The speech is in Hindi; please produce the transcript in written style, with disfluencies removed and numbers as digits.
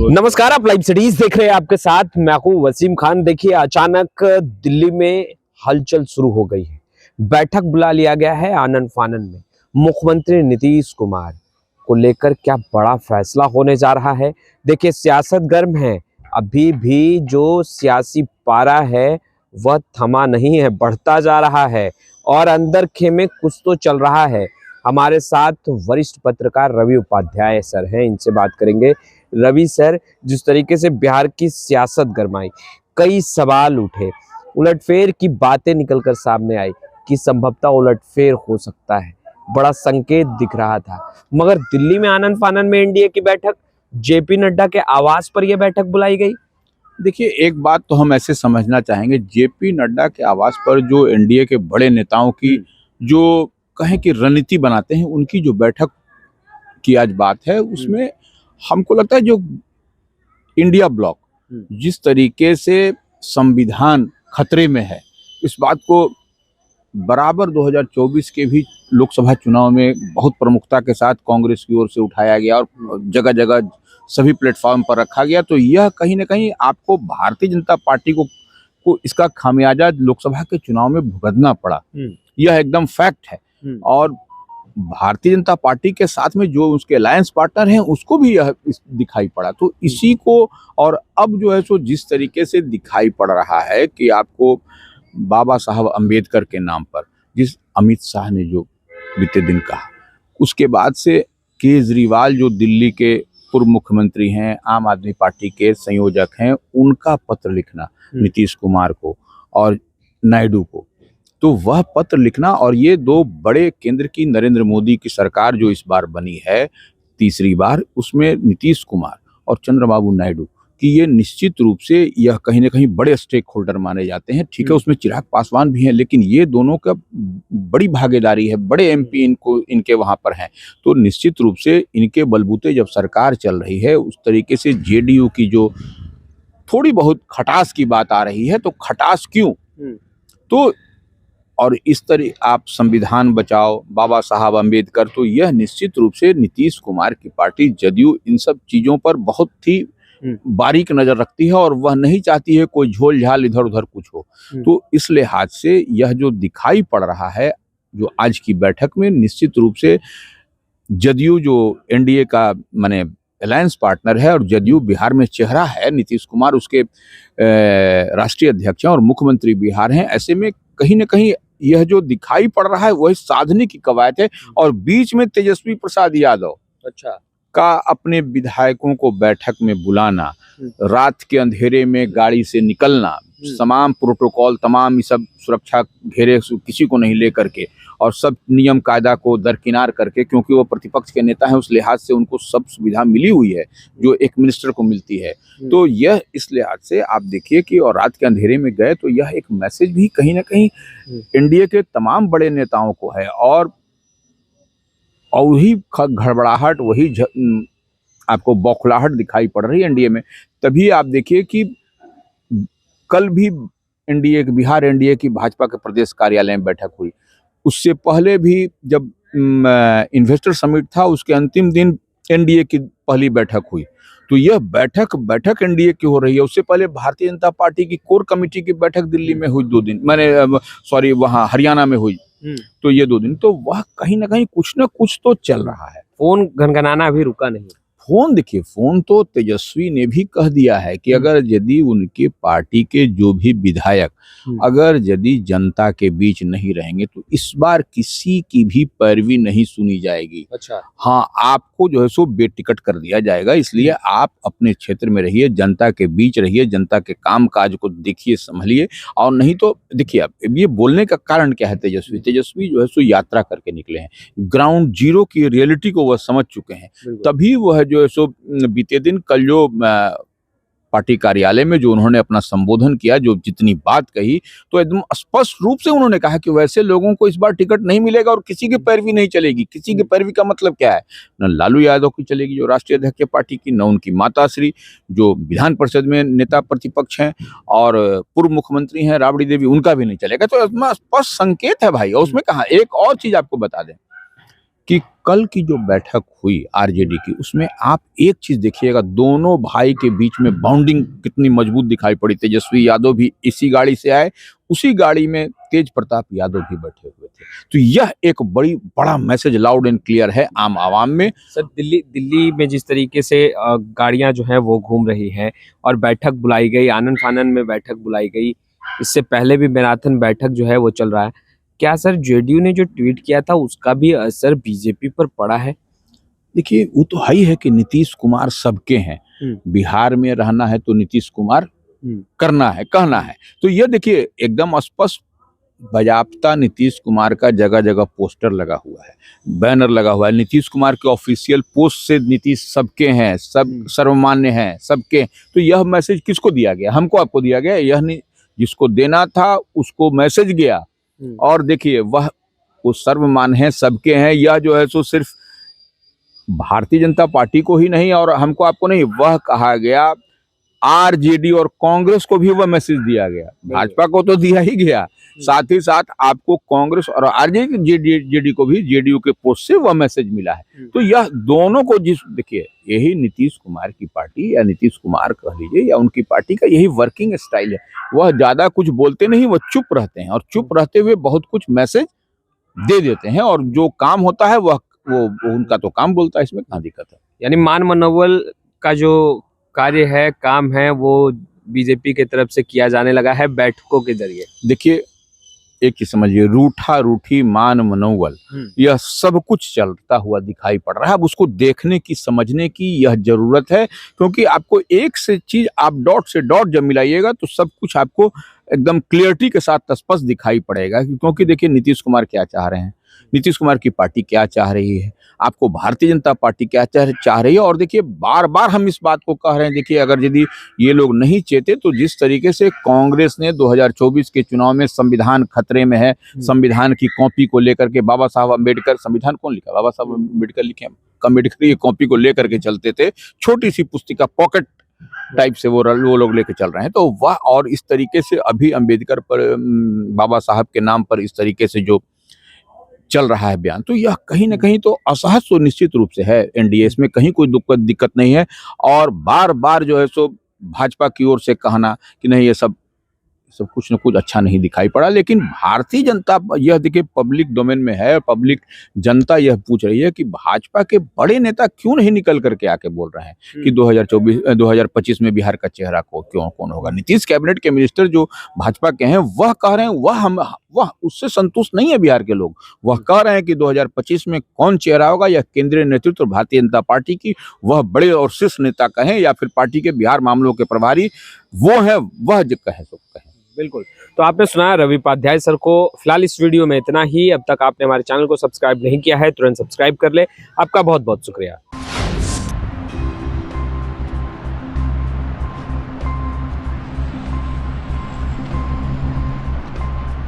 नमस्कार, आप लाइव सिटीज देख रहे हैं। आपके साथ मैं हूं वसीम खान। देखिए, अचानक दिल्ली में हलचल शुरू हो गई है। बैठक बुला लिया गया है आनन फानन में। मुख्यमंत्री नीतीश कुमार को लेकर क्या बड़ा फैसला होने जा रहा है। देखिए, सियासत गर्म है। अभी भी जो सियासी पारा है वह थमा नहीं है, बढ़ता जा रहा है और अंदर खेमे कुछ तो चल रहा है। हमारे साथ वरिष्ठ पत्रकार रवि उपाध्याय सर हैं, इनसे बात करेंगे। रवि सर, जिस तरीके से बिहार की सियासत गरमाई, कई सवाल उठे, उलटफेर की बातें निकलकर सामने आई कि संभवतः उलटफेर हो सकता है, बड़ा संकेत दिख रहा था। मगर दिल्ली में आनन फानन में एनडीए की बैठक, जेपी नड्डा के आवास पर यह बैठक बुलाई गई। देखिए, एक बात तो हम ऐसे समझना चाहेंगे, जेपी नड्डा के आवास पर जो एनडीए के बड़े नेताओं की जो कहें कि रणनीति बनाते हैं, उनकी जो बैठक की आज बात है, उसमें हमको लगता है जो इंडिया ब्लॉक जिस तरीके से संविधान खतरे में है, इस बात को बराबर 2024 के भी लोकसभा चुनाव में बहुत प्रमुखता के साथ कांग्रेस की ओर से उठाया गया और जगह जगह सभी प्लेटफॉर्म पर रखा गया। तो यह कहीं ना कहीं आपको भारतीय जनता पार्टी को इसका खामियाजा लोकसभा के चुनाव में भुगतना पड़ा। यह एकदम फैक्ट है। और भारतीय जनता पार्टी के साथ में जो उसके अलायंस पार्टनर हैं, उसको भी यह दिखाई पड़ा। तो इसी को, और अब जो है सो जिस तरीके से दिखाई पड़ रहा है कि आपको बाबा साहब अंबेडकर के नाम पर जिस अमित शाह ने जो बीते दिन कहा, उसके बाद से केजरीवाल जो दिल्ली के पूर्व मुख्यमंत्री हैं, आम आदमी पार्टी के संयोजक हैं, उनका पत्र लिखना नीतीश कुमार को और नायडू को, तो वह पत्र लिखना, और ये दो बड़े केंद्र की नरेंद्र मोदी की सरकार जो इस बार बनी है तीसरी बार, उसमें नीतीश कुमार और चंद्रबाबू नायडू कि ये निश्चित रूप से यह कहीं ना कहीं बड़े स्टेक होल्डर माने जाते हैं। ठीक है, उसमें चिराग पासवान भी हैं, लेकिन ये दोनों का बड़ी भागीदारी है, बड़े एमपी इनके वहां पर हैं। तो निश्चित रूप से इनके बलबूते जब सरकार चल रही है, उस तरीके से जेडीयू की जो थोड़ी बहुत खटास की बात आ रही है, तो खटास क्यों, तो और इस तरह आप संविधान बचाओ, बाबा साहब अंबेडकर, तो यह निश्चित रूप से नीतीश कुमार की पार्टी जदयू इन सब चीजों पर बहुत ही बारीक नजर रखती है और वह नहीं चाहती है कोई झोल झाल इधर उधर कुछ हो। तो इस लिहाज से यह जो दिखाई पड़ रहा है जो आज की बैठक में, निश्चित रूप से जदयू जो एनडीए का माने अलायंस पार्टनर है और जदयू बिहार में चेहरा है, नीतीश कुमार उसके राष्ट्रीय अध्यक्ष हैं और मुख्यमंत्री बिहार हैं, ऐसे में कहीं ना कहीं यह जो दिखाई पड़ रहा है वही साधने की कवायद है। और बीच में तेजस्वी प्रसाद यादव का अपने विधायकों को बैठक में बुलाना, रात के अंधेरे में गाड़ी से निकलना, तमाम प्रोटोकॉल, तमाम सब सुरक्षा घेरे किसी को नहीं लेकर के और सब नियम कायदा को दरकिनार करके, क्योंकि वो प्रतिपक्ष के नेता हैं, उस लिहाज से उनको सब सुविधा मिली हुई है जो एक मिनिस्टर को मिलती है। तो यह इस लिहाज से आप देखिए कि और रात के अंधेरे में गए, तो यह एक मैसेज भी कहीं ना कहीं एनडीए के तमाम बड़े नेताओं को है। और वही घबराहट, वही आपको बौखलाहट दिखाई पड़ रही है एनडीए में। तभी आप देखिए कि कल भी एनडीए की, बिहार एनडीए की भाजपा के प्रदेश कार्यालय में बैठक हुई। उससे पहले भी जब इन्वेस्टर समिट था, उसके अंतिम दिन एनडीए की पहली बैठक हुई। तो यह बैठक एनडीए की हो रही है। उससे पहले भारतीय जनता पार्टी की कोर कमेटी की बैठक दिल्ली में हुई 2 दिन, वहाँ हरियाणा में हुई। तो ये 2 दिन, तो वह कहीं ना कहीं कुछ ना कुछ तो चल रहा है। फोन घनघनाना अभी रुका नहीं। फोन देखिए, फोन तो तेजस्वी ने भी कह दिया है कि अगर यदि उनके पार्टी के जो भी विधायक अगर यदि जनता के बीच नहीं रहेंगे, तो इस बार किसी की भी पैरवी नहीं सुनी जाएगी। अच्छा। हाँ, आपको जो है सो बेटिकट कर दिया जाएगा। इसलिए आप अपने क्षेत्र में रहिए, जनता के बीच रहिए, जनता के काम काज को देखिए, संभलिए। और नहीं तो देखिए, अब ये बोलने का कारण क्या है, तेजस्वी जो है सो यात्रा करके निकले हैं, ग्राउंड जीरो की रियलिटी को वह समझ चुके हैं। तभी वह जो है सो बीते दिन कल जो पार्टी कार्यालय में जो उन्होंने अपना संबोधन किया, जो जितनी बात कही, तो एकदम स्पष्ट रूप से उन्होंने कहा कि वैसे लोगों को इस बार टिकट नहीं मिलेगा और किसी की पैरवी नहीं चलेगी। किसी की पैरवी का मतलब क्या है, न लालू यादव की चलेगी जो राष्ट्रीय अध्यक्ष पार्टी की, न उनकी माताश्री जो विधान परिषद में नेता प्रतिपक्ष हैं और पूर्व मुख्यमंत्री हैं राबड़ी देवी, उनका भी नहीं चलेगा। तो स्पष्ट संकेत है भाई। और उसमें कहा, एक और चीज आपको बता दें कि कल की जो बैठक हुई आरजेडी की, उसमें आप एक चीज देखिएगा, दोनों भाई के बीच में बाउंडिंग कितनी मजबूत दिखाई पड़ी। तेजस्वी यादव भी इसी गाड़ी से आए, उसी गाड़ी में तेज प्रताप यादव भी बैठे हुए थे। तो यह एक बड़ा मैसेज लाउड एंड क्लियर है आम आवाम में। सर दिल्ली में जिस तरीके से गाड़ियां जो हैं वो घूम रही हैं और बैठक बुलाई गई, आनन फानन में बैठक बुलाई गई, इससे पहले भी मैराथन बैठक जो है वो चल रहा है, क्या सर जेडीयू ने जो ट्वीट किया था उसका भी असर बीजेपी पर पड़ा है? देखिए, वो तो है ही है कि नीतीश कुमार सबके हैं। बिहार में रहना है तो नीतीश कुमार करना है, कहना है। तो ये देखिए एकदम स्पष्ट बाजाप्ता नीतीश कुमार का जगह जगह पोस्टर लगा हुआ है, बैनर लगा हुआ है। नीतीश कुमार के ऑफिशियल पोस्ट से नीतीश सबके हैं, सब सर्वमान्य हैं, सबके। तो यह मैसेज किसको दिया गया? हमको, आपको दिया गया। यह नहीं, जिसको देना था उसको मैसेज गया। और देखिए वह वो सर्वमान्य है, सबके हैं। यह जो है सो सिर्फ भारतीय जनता पार्टी को ही नहीं और हमको आपको नहीं, वह कहा गया आरजेडी और कांग्रेस को भी वह मैसेज दिया गया। भाजपा को तो दिया ही गया, साथ ही साथ आपको कांग्रेस और आरजेडी को भी जेडीयू के पोस्ट से वह मैसेज मिला है। तो यह दोनों को देखिए, यही नीतीश कुमार की पार्टी या नीतीश कुमार कह लीजिए या उनकी पार्टी का यही वर्किंग स्टाइल है। वह ज्यादा कुछ बोलते नहीं, वह चुप रहते हैं और चुप रहते हुए बहुत कुछ मैसेज दे देते हैं और जो काम होता है वो उनका तो काम बोलता है, इसमें कहाँ दिक्कत है। यानी मान मनोबल का जो कार्य है, काम है, वो बीजेपी की तरफ से किया जाने लगा है बैठकों के जरिए। देखिए, एक ही समझिए, रूठा रूठी मान मनोबल, यह सब कुछ चलता हुआ दिखाई पड़ रहा है। अब उसको देखने की, समझने की यह जरूरत है, क्योंकि आपको एक से चीज आप डॉट से डॉट जब मिलाइएगा तो सब कुछ आपको एकदम क्लियरिटी के साथ स्पष्ट दिखाई पड़ेगा। क्योंकि देखिए नीतीश कुमार क्या चाह रहे हैं, नीतीश कुमार की पार्टी क्या चाह रही है, आपको भारतीय जनता पार्टी क्या चाह रही है। और देखिए बार बार हम इस बात को कह रहे हैं, देखिए अगर यदि ये लोग नहीं चाहते तो जिस तरीके से कांग्रेस ने 2024 के चुनाव में संविधान खतरे में है, संविधान की कॉपी को लेकर के बाबा साहब अम्बेडकर, संविधान कौन लिखा? बाबा साहब अम्बेडकर लिखे। अम्बेडकर की कॉपी को लेकर के चलते थे, छोटी सी पुस्तिका पॉकेट टाइप से वो लोग लेके चल रहे हैं। तो वह, और इस तरीके से अभी अम्बेडकर पर, बाबा साहब के नाम पर इस तरीके से जो चल रहा है बयान, तो यह कहीं ना कहीं तो असहज तो निश्चित रूप से है एनडीए, इसमें कहीं कोई दिक्कत नहीं है। और बार बार जो है सो भाजपा की ओर से कहना कि नहीं, ये सब कुछ न कुछ अच्छा नहीं दिखाई पड़ा। लेकिन भारतीय जनता, यह देखिए पब्लिक डोमेन में है, पब्लिक जनता यह पूछ रही है कि भाजपा के बड़े नेता क्यों नहीं निकल करके आके बोल रहे हैं कि 2025 में बिहार का चेहरा कौन होगा। नीतीश कैबिनेट के मिनिस्टर जो भाजपा के हैं वह कह रहे हैं, वह उससे संतुष्ट नहीं है बिहार के लोग। वह कह रहे हैं कि 2025 में कौन चेहरा होगा, यह केंद्रीय नेतृत्व भारतीय जनता पार्टी की, वह बड़े और शीर्ष नेता कहें या फिर पार्टी के बिहार मामलों के प्रभारी वो है, वह जो कहे तो कहें। बिल्कुल। तो आपने सुना रवि उपाध्याय सर को। फिलहाल इस वीडियो में इतना ही। अब तक आपने हमारे चैनल को सब्सक्राइब नहीं किया है, तुरंत सब्सक्राइब कर ले। आपका बहुत बहुत शुक्रिया।